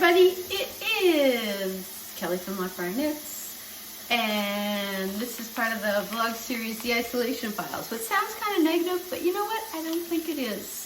everybody, it is Kelly from LOCH BRIAR KNITS, and this is part of the vlog series, The Isolation Files, which sounds kind of negative, but you know what? I don't think it is.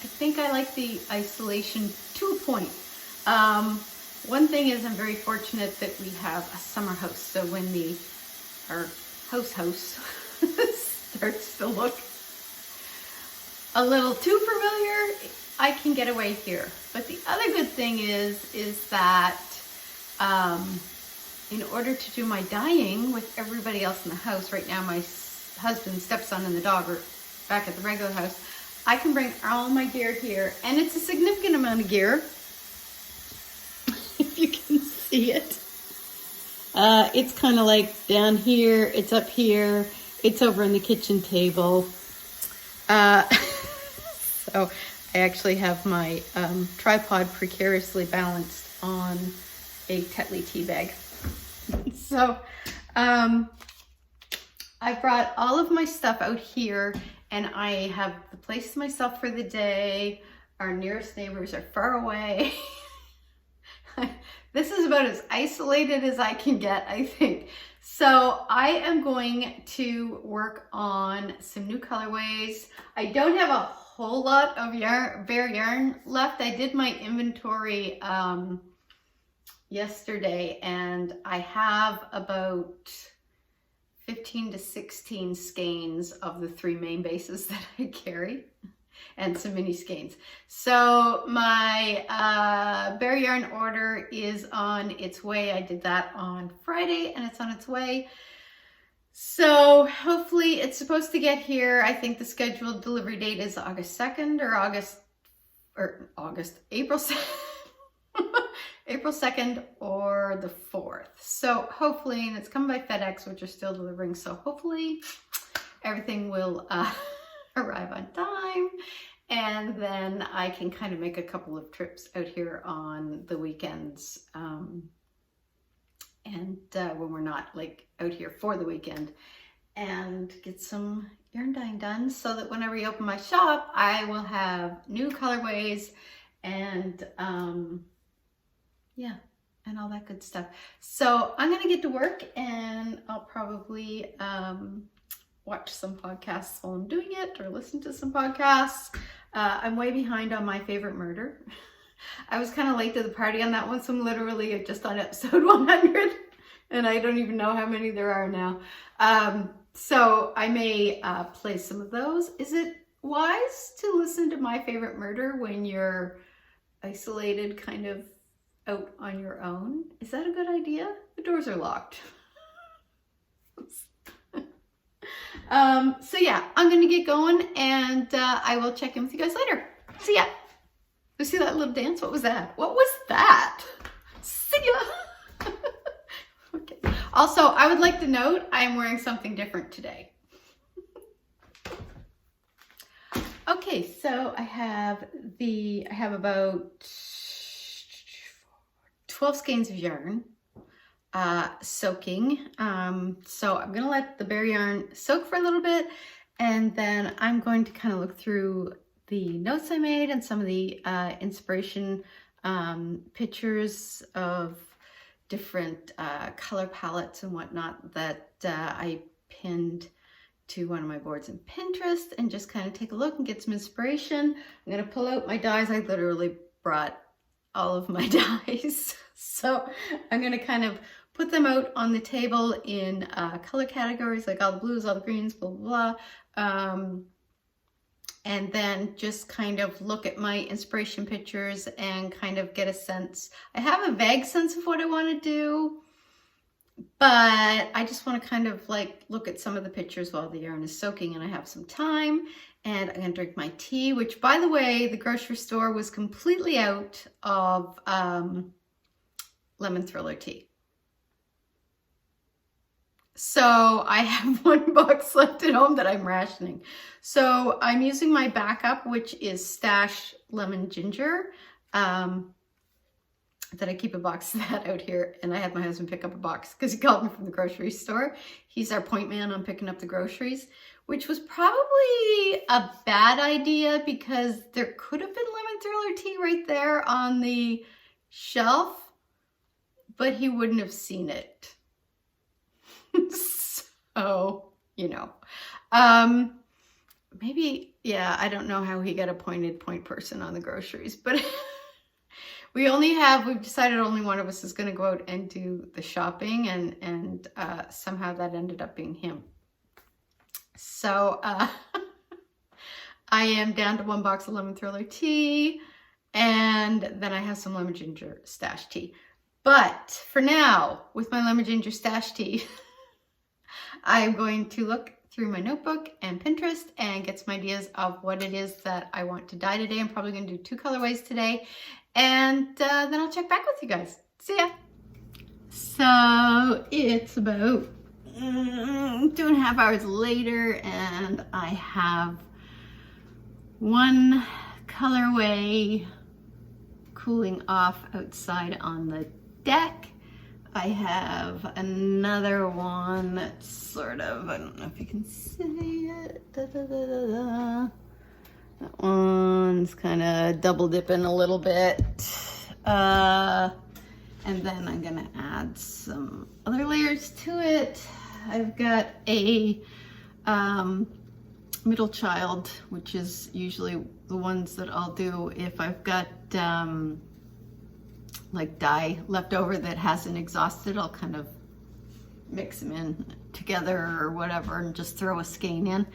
I think I like the isolation to a point. One thing is I'm very fortunate that we have a summer house, so when our house starts to look a little too familiar, I can get away here. But the other good thing is that in order to do my dyeing with everybody else in the house, right now my husband, stepson, and the dog are back at the regular house, I can bring all my gear here, and it's a significant amount of gear, if you can see it. It's kind of like down here, it's up here, it's over on the kitchen table. So I actually have my tripod precariously balanced on a Tetley tea bag. So I brought all of my stuff out here, and I have the place to myself for the day. Our nearest neighbors are far away. This is about as isolated as I can get, I think. So I am going to work on some new colorways. I don't have a whole lot of bare yarn left. I did my inventory yesterday, and I have about 15 to 16 skeins of the 3 main bases that I carry, and some mini skeins. So my bare yarn order is on its way. I did that on Friday, and it's on its way. So hopefully it's supposed to get here. I think the scheduled delivery date is August 2nd or April 2nd. April 2nd or the 4th. So hopefully, and it's coming by FedEx, which are still delivering. So hopefully everything will arrive on time. And then I can kind of make a couple of trips out here on the weekends. When we're not like out here for the weekend, and get some yarn dyeing done so that when I reopen my shop, I will have new colorways and yeah, and all that good stuff. So I'm gonna get to work, and I'll probably watch some podcasts while I'm doing it, or listen to some podcasts. I'm way behind on My Favorite Murder. I was kind of late to the party on that one, so I'm literally just on episode 100, and I don't even know how many there are now. So I may play some of those. Is it wise to listen to My Favorite Murder when you're isolated, kind of out on your own? Is that a good idea? The doors are locked. So yeah, I'm gonna get going, and I will check in with you guys later. See ya. You see that little dance? What was that? What was that? See ya. Okay. Also, I would like to note I am wearing something different today. Okay, so I have about 12 skeins of yarn soaking. So I'm gonna let the bare yarn soak for a little bit, and then I'm going to kind of look through the notes I made and some of the inspiration pictures of different color palettes and whatnot that I pinned to one of my boards in Pinterest, and just kind of take a look and get some inspiration. I'm gonna pull out my dyes. I literally brought all of my dyes. So I'm gonna kind of put them out on the table in color categories, like all the blues, all the greens, blah, blah, blah. And then just kind of look at my inspiration pictures and kind of get a sense. I have a vague sense of what I want to do, but I just want to kind of like look at some of the pictures while the yarn is soaking and I have some time. And I'm gonna drink my tea, which, by the way, the grocery store was completely out of lemon thriller tea. So I have 1 box left at home that I'm rationing. So I'm using my backup, which is Stash Lemon Ginger. That I keep a box of that out here, and I had my husband pick up a box because he called me from the grocery store. He's our point man on picking up the groceries, which was probably a bad idea because there could have been lemon thriller tea right there on the shelf, but he wouldn't have seen it. So, you know, maybe, yeah, I don't know how he got appointed point person on the groceries, but we've decided only one of us is going to go out and do the shopping, and somehow that ended up being him. So I am down to 1 box of lemon thriller tea, and then I have some lemon ginger stash tea. But for now, with my lemon ginger stash tea, I'm going to look through my notebook and Pinterest and get some ideas of what it is that I want to dye today. I'm probably going to do 2 colorways today, and then I'll check back with you guys. See ya. So it's about 2.5 hours later, and I have 1 colorway cooling off outside on the deck. I have another one that's sort of, I don't know if you can see it. That one's kind of double dipping a little bit. And then I'm gonna add some other layers to it. I've got a middle child, which is usually the ones that I'll do if I've got like dye left over that hasn't exhausted. I'll kind of mix them in together or whatever and just throw a skein in.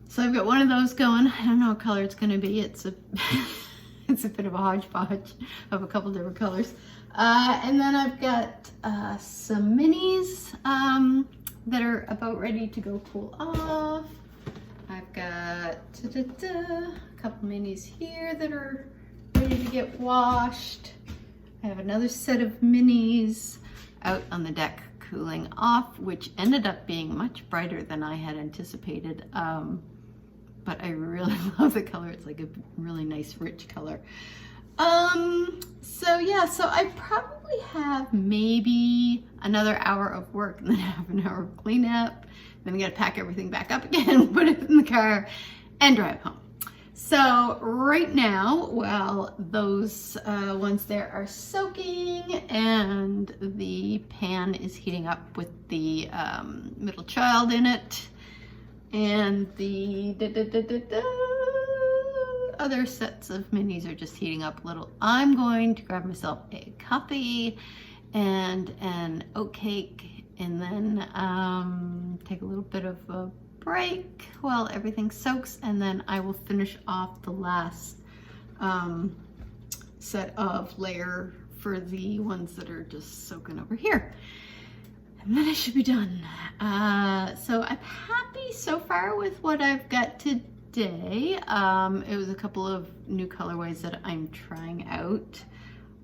So I've got one of those going. I don't know what color it's going to be. It's a it's a bit of a hodgepodge of a couple different colors. And then I've got some minis that are about ready to go cool off. I've got a couple minis here that are ready to get washed. I have another set of minis out on the deck cooling off, which ended up being much brighter than I had anticipated. But I really love the color. It's like a really nice rich color. So yeah, so I probably have maybe another hour of work and then half an hour of cleanup. Then I gotta pack everything back up again, put it in the car, and drive home. So right now, while those ones there are soaking and the pan is heating up with the middle child in it, and the other sets of minis are just heating up a little, I'm going to grab myself a coffee and an oat cake, and then take a little bit of a break while everything soaks, and then I will finish off the last set of layer for the ones that are just soaking over here, and then I should be done. So I'm happy so far with what I've got today. It was a couple of new colorways that I'm trying out.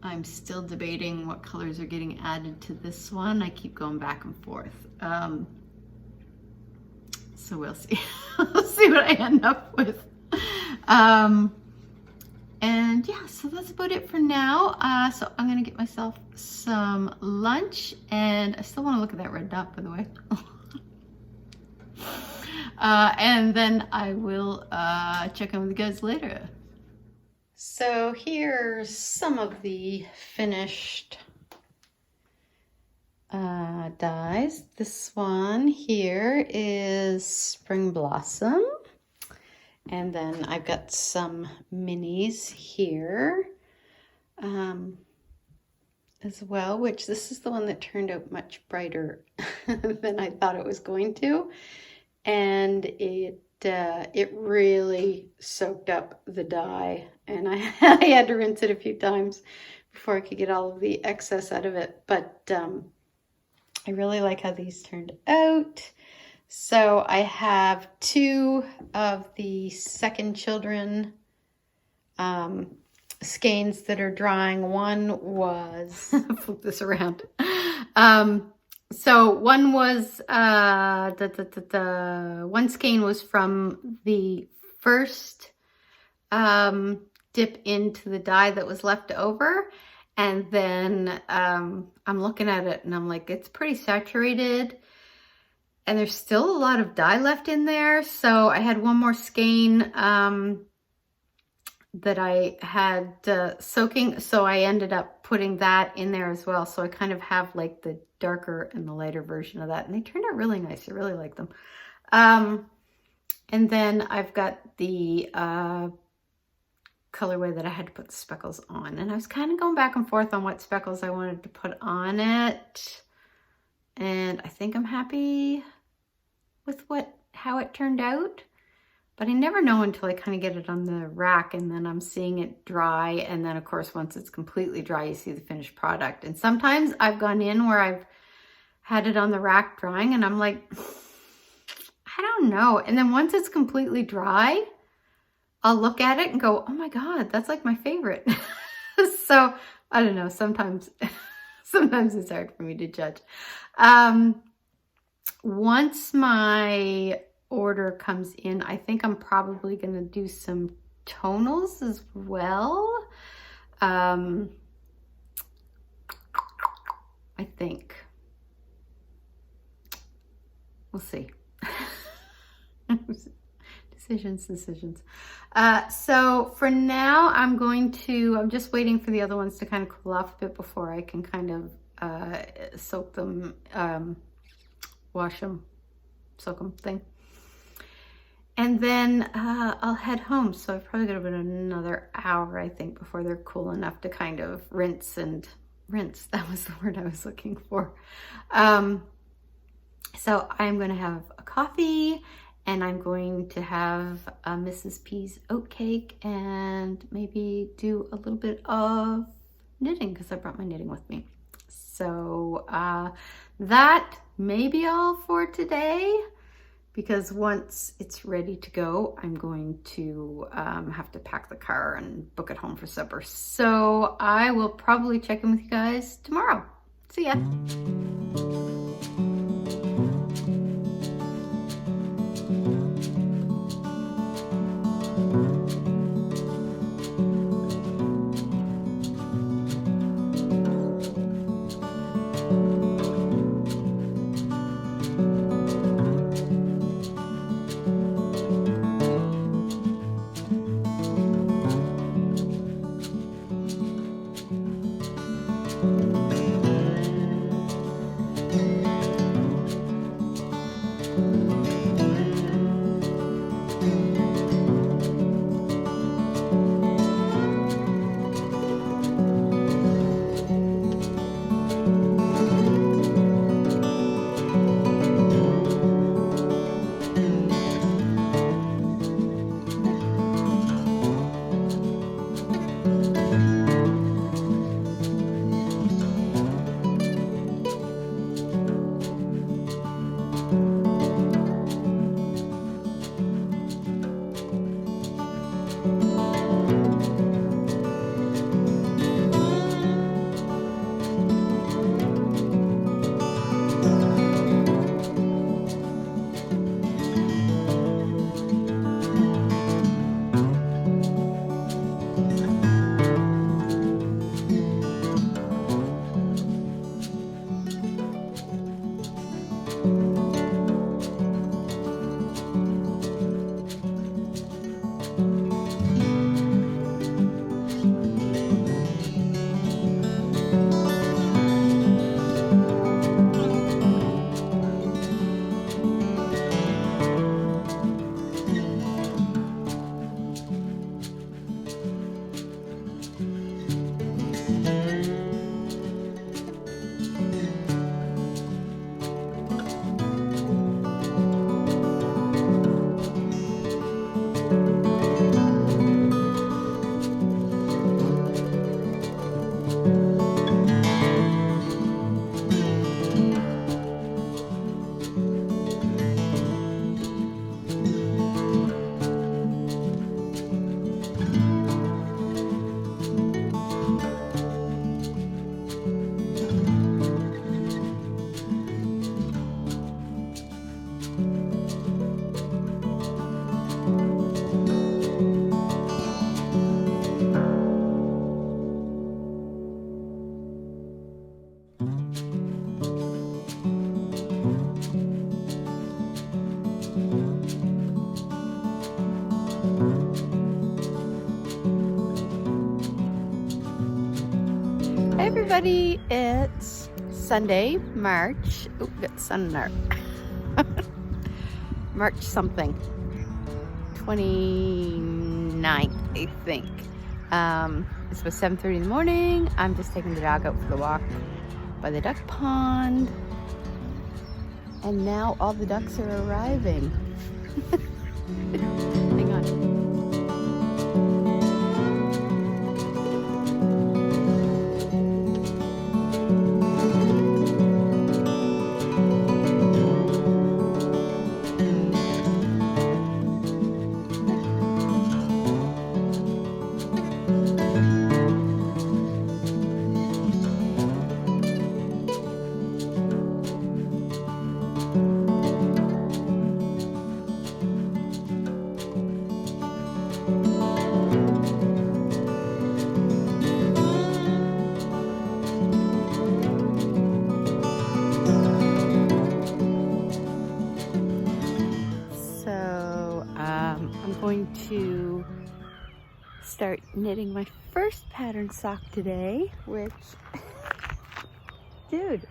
I'm still debating what colors are getting added to this one. I keep going back and forth. So we'll see. We'll see what I end up with. And yeah, so that's about it for now. So I'm gonna get myself some lunch, and I still wanna look at that red dot, by the way. And then I will check in with you guys later. So here's some of the finished dies. This one here is Spring Blossom, and then I've got some minis here as well, which this is the one that turned out much brighter than I thought it was going to, and it really soaked up the dye, and I had to rinse it a few times before I could get all of the excess out of it. But I really like how these turned out. So I have 2 of the second children skeins that are drying. One was, flip this around. So one was, one skein was from the first dip into the dye that was left over. And then I'm looking at it and I'm like, it's pretty saturated. And there's still a lot of dye left in there. So I had one more skein that I had soaking, so I ended up putting that in there as well. So I kind of have like the darker and the lighter version of that, and they turned out really nice. I really like them. And then I've got the colorway that I had to put the speckles on, and I was kind of going back and forth on what speckles I wanted to put on it, and I think I'm happy with how it turned out. But I never know until I kind of get it on the rack, and then I'm seeing it dry. And then of course, once it's completely dry, you see the finished product. And sometimes I've gone in where I've had it on the rack drying and I'm like, I don't know. And then once it's completely dry, I'll look at it and go, oh my God, that's like my favorite. So I don't know. Sometimes it's hard for me to judge. Once my order comes in, I think I'm probably going to do some tonals as well. I think we'll see. Decisions. So for now, I'm just waiting for the other ones to kind of cool off a bit before I can kind of soak them, wash them, soak them thing. And then I'll head home. So I've probably got about another hour, I think, before they're cool enough to kind of rinse. That was the word I was looking for. So I'm going to have a coffee, and I'm going to have a Mrs. P's oat cake, and maybe do a little bit of knitting because I brought my knitting with me. So that may be all for today, because once it's ready to go, I'm going to have to pack the car and book it home for supper. So I will probably check in with you guys tomorrow. See ya. Hi everybody, it's Sunday, March, oh, got sun in our March something, 29th, I think. It's about 7:30 in the morning. I'm just taking the dog out for the walk by the duck pond. And now all the ducks are arriving. Hang on. I'm going to start knitting my first pattern sock today, which, dude,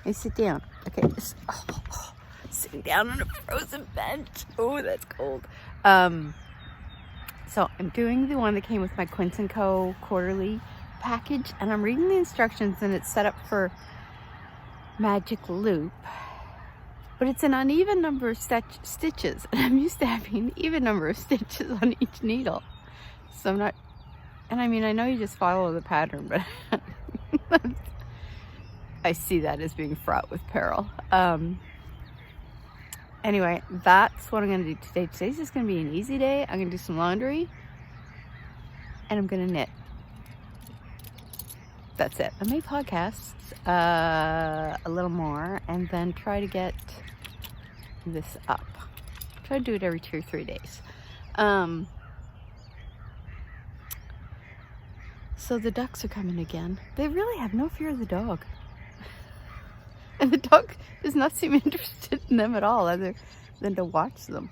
hey, sit down. Okay, sitting down on a frozen bench. Oh, that's cold. So I'm doing the one that came with my Quints & Co. quarterly package, and I'm reading the instructions, and it's set up for magic loop. But it's an uneven number of stitches, and I'm used to having an even number of stitches on each needle. So I'm not, and I mean, I know you just follow the pattern, but I see that as being fraught with peril. Anyway, that's what I'm gonna do today. Today's just gonna be an easy day. I'm gonna do some laundry, and I'm gonna knit. That's it. I may podcast a little more, and then try to get this up. Try to do it every 2 or 3 days. So the ducks are coming again. They really have no fear of the dog. And the dog does not seem interested in them at all, other than to watch them.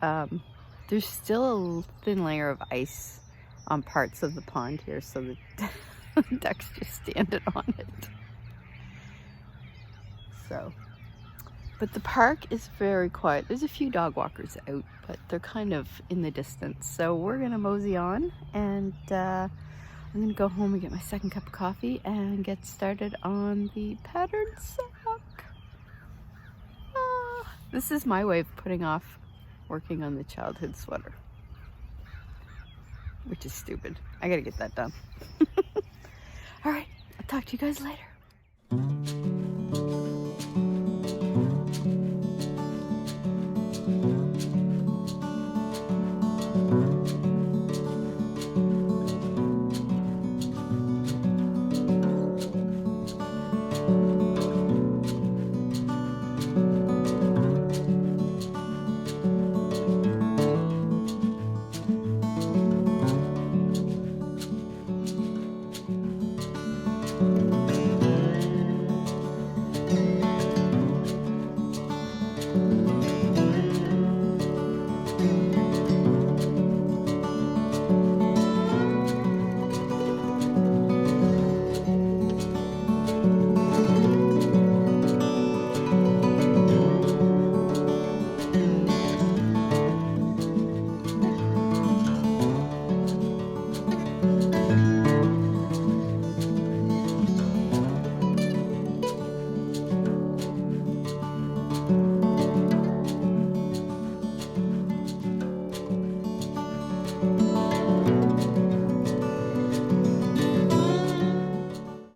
There's still a thin layer of ice on parts of the pond here, so the ducks just standing on it. So, but the park is very quiet. There's a few dog walkers out, but they're kind of in the distance. So we're gonna mosey on, and I'm gonna go home and get my second cup of coffee and get started on the pattern sock. This is my way of putting off working on the childhood sweater, which is stupid. I gotta get that done. All right, I'll talk to you guys later.